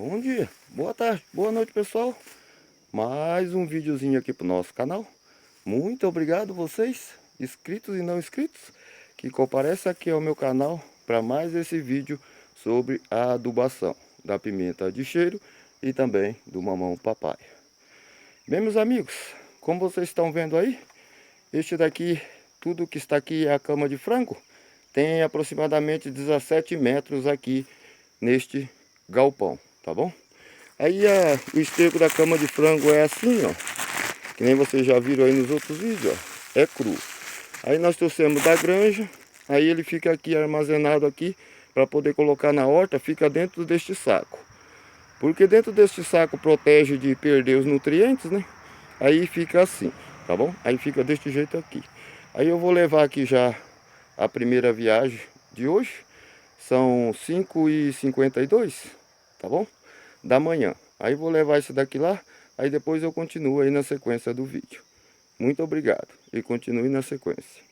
Bom dia, boa tarde, boa noite, pessoal. Mais um videozinho aqui pro nosso canal. Muito obrigado vocês, inscritos e não inscritos, que comparecem aqui ao meu canal para mais esse vídeo sobre a adubação da pimenta de cheiro e também do mamão papai. Bem, meus amigos, como vocês estão vendo aí, este daqui, tudo que está aqui é a cama de frango. Tem aproximadamente 17 metros aqui neste galpão, tá bom? Aí o esterco da cama de frango é assim, ó. Que nem vocês já viram aí nos outros vídeos, ó. É cru. Aí nós trouxemos da granja. Aí ele fica aqui armazenado aqui para poder colocar na horta. Fica dentro deste saco. Porque dentro deste saco protege de perder os nutrientes, né? Aí fica assim, tá bom? Aí fica deste jeito aqui. Aí eu vou levar aqui já a primeira viagem de hoje. São 5h52, tá bom? Da manhã. Aí vou levar esse daqui lá, aí depois eu continuo aí na sequência do vídeo. Muito obrigado e continue na sequência.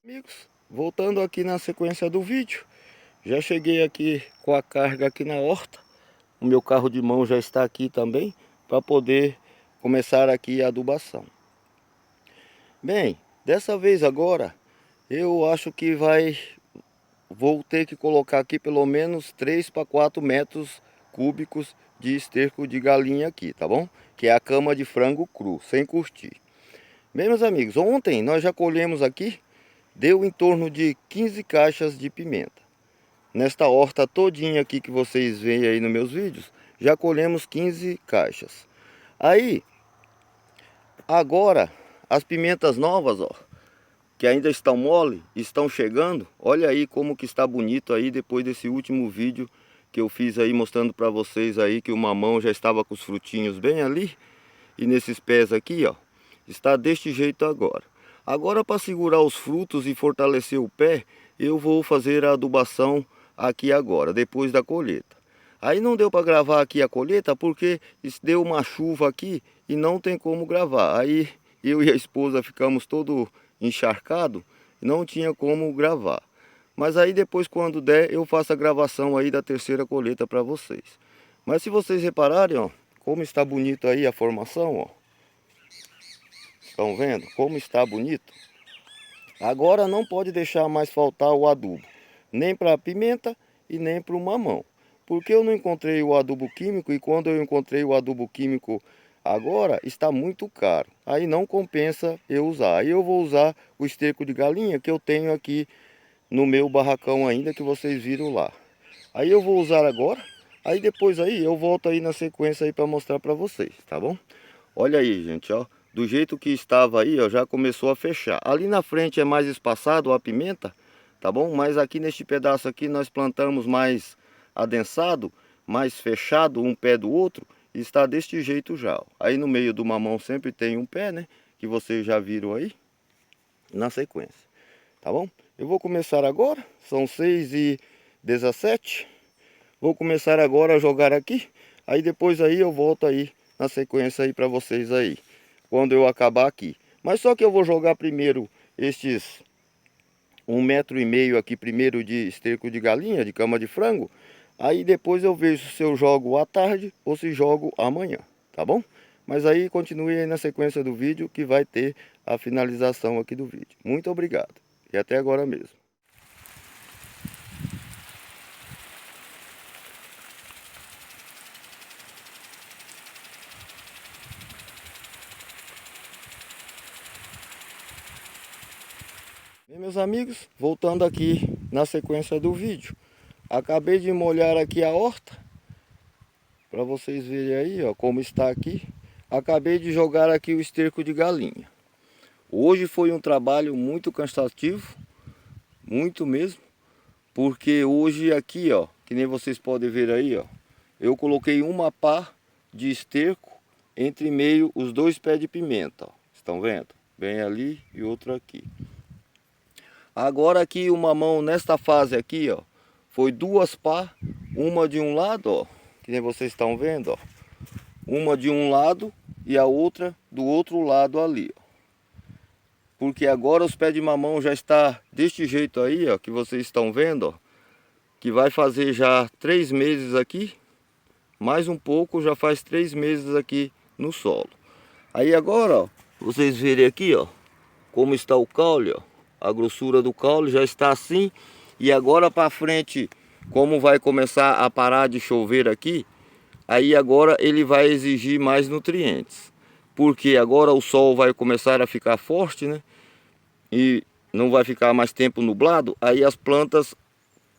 Amigos, voltando aqui na sequência do vídeo, já cheguei aqui com a carga aqui na horta. O meu carro de mão já está aqui também, para poder começar aqui a adubação. Bem, dessa vez agora, eu acho que vou ter que colocar aqui pelo menos 3 para 4 metros cúbicos de esterco de galinha aqui, tá bom? Que é a cama de frango cru, sem curtir. Bem, meus amigos, ontem nós já colhemos aqui, deu em torno de 15 caixas de pimenta. Nesta horta todinha aqui que vocês veem aí nos meus vídeos, já colhemos 15 caixas. Aí, agora, as pimentas novas, ó, que ainda estão mole, estão chegando. Olha aí como que está bonito aí depois desse último vídeo que eu fiz aí mostrando para vocês aí que o mamão já estava com os frutinhos bem ali. E nesses pés aqui, ó, está deste jeito agora. Agora, para segurar os frutos e fortalecer o pé, eu vou fazer a adubação aqui agora, depois da colheita. Aí não deu para gravar aqui a colheita porque deu uma chuva aqui e não tem como gravar. Aí eu e a esposa ficamos todo encharcado, não tinha como gravar. Mas aí depois, quando der, eu faço a gravação aí da terceira colheita para vocês. Mas se vocês repararem, ó, como está bonito aí a formação, ó. Estão vendo como está bonito? Agora não pode deixar mais faltar o adubo, nem para a pimenta e nem para o mamão. Porque eu não encontrei o adubo químico e quando eu encontrei o adubo químico agora está muito caro. Aí não compensa eu usar. Aí eu vou usar o esterco de galinha que eu tenho aqui no meu barracão ainda, que vocês viram lá. Aí eu vou usar agora. Aí depois aí eu volto aí na sequência aí para mostrar para vocês, tá bom? Olha aí, gente, ó. Do jeito que estava aí, ó, já começou a fechar. Ali na frente é mais espaçado a pimenta, tá bom? Mas aqui neste pedaço aqui nós plantamos mais adensado, mais fechado um pé do outro. E está deste jeito já, ó. Aí no meio do mamão sempre tem um pé, né? Que vocês já viram aí na sequência, tá bom? Eu vou começar agora, são 6h17. Vou começar agora a jogar aqui. Aí depois aí eu volto aí na sequência aí para vocês aí, quando eu acabar aqui. Mas só que eu vou jogar primeiro estes 1,5 metro aqui primeiro de esterco de galinha, de cama de frango. Aí depois eu vejo se eu jogo à tarde ou se jogo amanhã, tá bom? Mas aí continue aí na sequência do vídeo que vai ter a finalização aqui do vídeo. Muito obrigado e até agora mesmo. Bem, meus amigos, voltando aqui na sequência do vídeo, acabei de molhar aqui a horta, para vocês verem aí, ó, como está aqui. Acabei de jogar aqui o esterco de galinha. Hoje foi um trabalho muito cansativo, muito mesmo, porque hoje aqui, ó, que nem vocês podem ver aí, ó, eu coloquei uma pá de esterco entre meio os dois pés de pimenta, ó. Estão vendo? Bem ali e outro aqui. Agora aqui o mamão nesta fase aqui, ó, foi 2 pá, uma de um lado, ó, que nem vocês estão vendo, ó, uma de um lado e a outra do outro lado ali, ó. Porque agora os pés de mamão já está deste jeito aí, ó, que vocês estão vendo, ó, que vai fazer já 3 meses aqui mais um pouco, já faz 3 meses aqui no solo. Aí agora, ó, vocês verem aqui, ó, como está o caule, ó. A grossura do caule já está assim. E agora para frente, como vai começar a parar de chover aqui, aí agora ele vai exigir mais nutrientes. Porque agora o sol vai começar a ficar forte, né? E não vai ficar mais tempo nublado, aí as plantas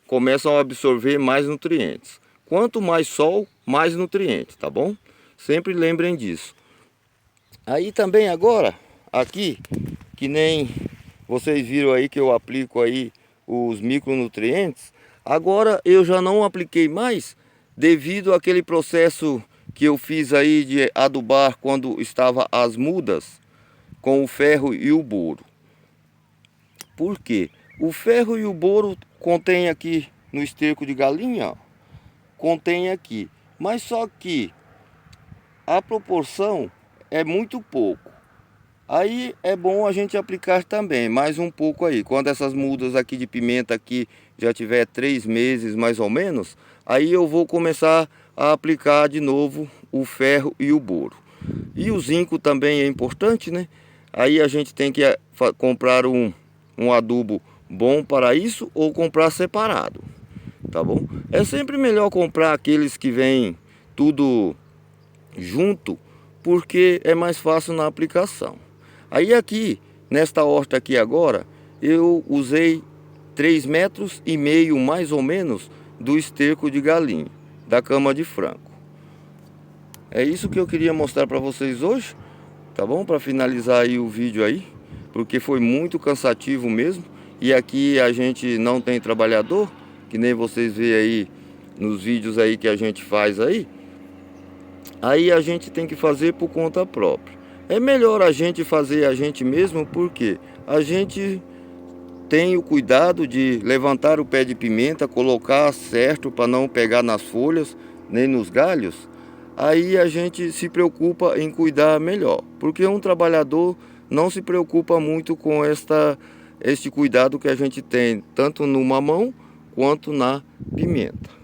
começam a absorver mais nutrientes. Quanto mais sol, mais nutrientes, tá bom? Sempre lembrem disso. Aí também agora, aqui, que nem vocês viram aí que eu aplico aí os micronutrientes, agora eu já não apliquei mais devido àquele processo que eu fiz aí de adubar quando estava as mudas com o ferro e o boro. Por quê? O ferro e o boro contém aqui no esterco de galinha, ó, contém aqui, mas só que a proporção é muito pouco. Aí é bom a gente aplicar também mais um pouco aí. Quando essas mudas aqui de pimenta aqui já tiver 3 meses mais ou menos, aí eu vou começar a aplicar de novo o ferro e o boro. E o zinco também é importante, né? Aí a gente tem que comprar um adubo bom para isso ou comprar separado, tá bom? É sempre melhor comprar aqueles que vêm tudo junto, porque é mais fácil na aplicação. Aí aqui, nesta horta aqui agora, eu usei 3,5 metros mais ou menos do esterco de galinha, da cama de frango. É isso que eu queria mostrar para vocês hoje, tá bom? Para finalizar aí o vídeo aí, porque foi muito cansativo mesmo. E aqui a gente não tem trabalhador, que nem vocês veem aí nos vídeos aí que a gente faz aí. Aí a gente tem que fazer por conta própria. É melhor a gente fazer a gente mesmo, porque a gente tem o cuidado de levantar o pé de pimenta, colocar certo para não pegar nas folhas, nem nos galhos. Aí a gente se preocupa em cuidar melhor, porque um trabalhador não se preocupa muito com este cuidado que a gente tem, tanto no mamão quanto na pimenta.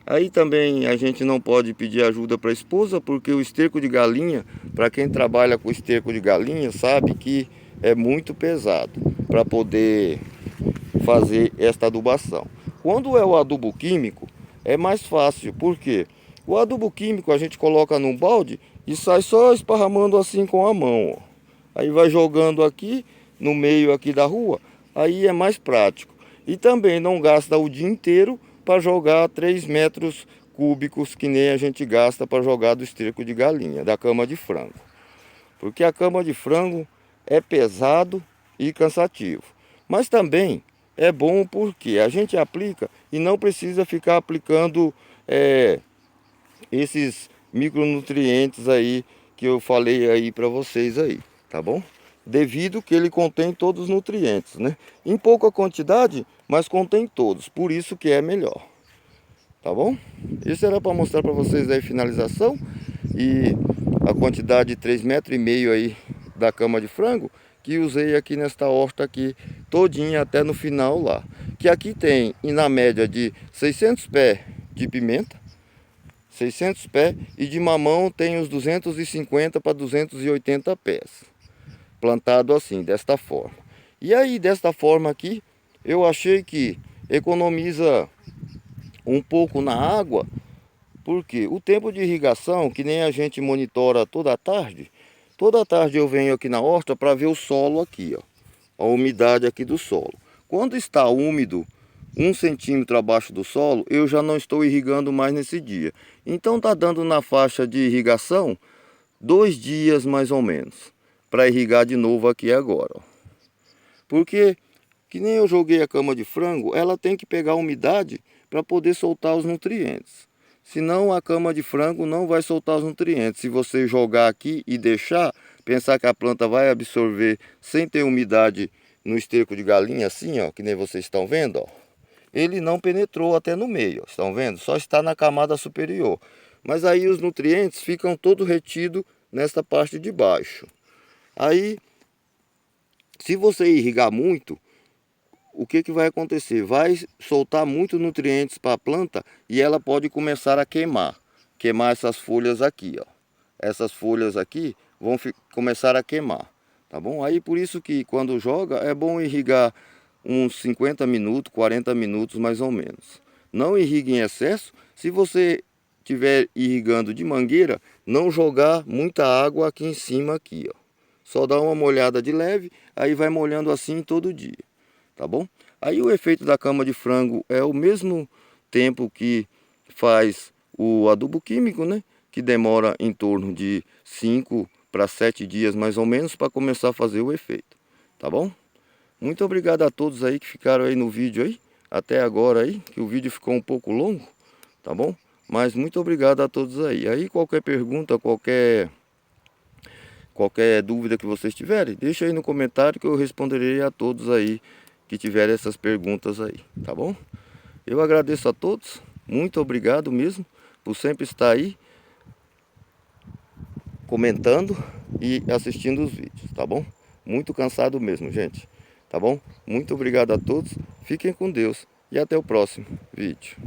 Aí também a gente não pode pedir ajuda para a esposa, porque o esterco de galinha, para quem trabalha com esterco de galinha, sabe que é muito pesado para poder fazer esta adubação. Quando é o adubo químico, é mais fácil, porque o adubo químico a gente coloca num balde e sai só esparramando assim com a mão, ó. Aí vai jogando aqui no meio aqui da rua, aí é mais prático. E também não gasta o dia inteiro para jogar 3 metros cúbicos que nem a gente gasta para jogar do esterco de galinha, da cama de frango. Porque a cama de frango é pesado e cansativo. Mas também é bom porque a gente aplica e não precisa ficar aplicando esses micronutrientes aí que eu falei aí para vocês aí, tá bom? Devido que ele contém todos os nutrientes, né? Em pouca quantidade, mas contém todos, por isso que é melhor. Tá bom? Isso era para mostrar para vocês aí a finalização e a quantidade de 3,5 metros aí da cama de frango que usei aqui nesta horta aqui todinha até no final lá. Que aqui tem, e na média de 600 pés de pimenta, 600 pés, e de mamão tem os 250 para 280 pés. Plantado assim, desta forma. E aí, desta forma aqui, eu achei que economiza um pouco na água, porque o tempo de irrigação, que nem a gente monitora toda tarde eu venho aqui na horta para ver o solo aqui, ó, a umidade aqui do solo. Quando está úmido, 1 centímetro abaixo do solo, eu já não estou irrigando mais nesse dia. Então tá dando na faixa de irrigação 2 dias mais ou menos, para irrigar de novo aqui agora, ó. Porque, que nem eu joguei a cama de frango, ela tem que pegar a umidade para poder soltar os nutrientes. Senão a cama de frango não vai soltar os nutrientes. Se você jogar aqui e deixar, pensar que a planta vai absorver sem ter umidade no esterco de galinha, assim, ó, que nem vocês estão vendo, ó, ele não penetrou até no meio, ó, estão vendo? Só está na camada superior. Mas aí os nutrientes ficam todos retidos nesta parte de baixo. Aí, se você irrigar muito, o que que vai acontecer? Vai soltar muitos nutrientes para a planta e ela pode começar a queimar essas folhas aqui, ó. Essas folhas aqui vão começar a queimar, tá bom? Aí por isso que quando joga é bom irrigar uns 50 minutos, 40 minutos mais ou menos. Não irrigue em excesso. Se você estiver irrigando de mangueira, não jogar muita água aqui em cima aqui, ó. Só dá uma molhada de leve, aí vai molhando assim todo dia, tá bom? Aí o efeito da cama de frango é o mesmo tempo que faz o adubo químico, né? Que demora em torno de 5 para 7 dias mais ou menos para começar a fazer o efeito, tá bom? Muito obrigado a todos aí que ficaram aí no vídeo aí, até agora aí, que o vídeo ficou um pouco longo, tá bom? Mas muito obrigado a todos aí. Aí qualquer pergunta, qualquer dúvida que vocês tiverem, deixa aí no comentário que eu responderei a todos aí que tiverem essas perguntas aí, tá bom? Eu agradeço a todos, muito obrigado mesmo por sempre estar aí comentando e assistindo os vídeos, tá bom? Muito cansado mesmo, gente, tá bom? Muito obrigado a todos, fiquem com Deus e até o próximo vídeo.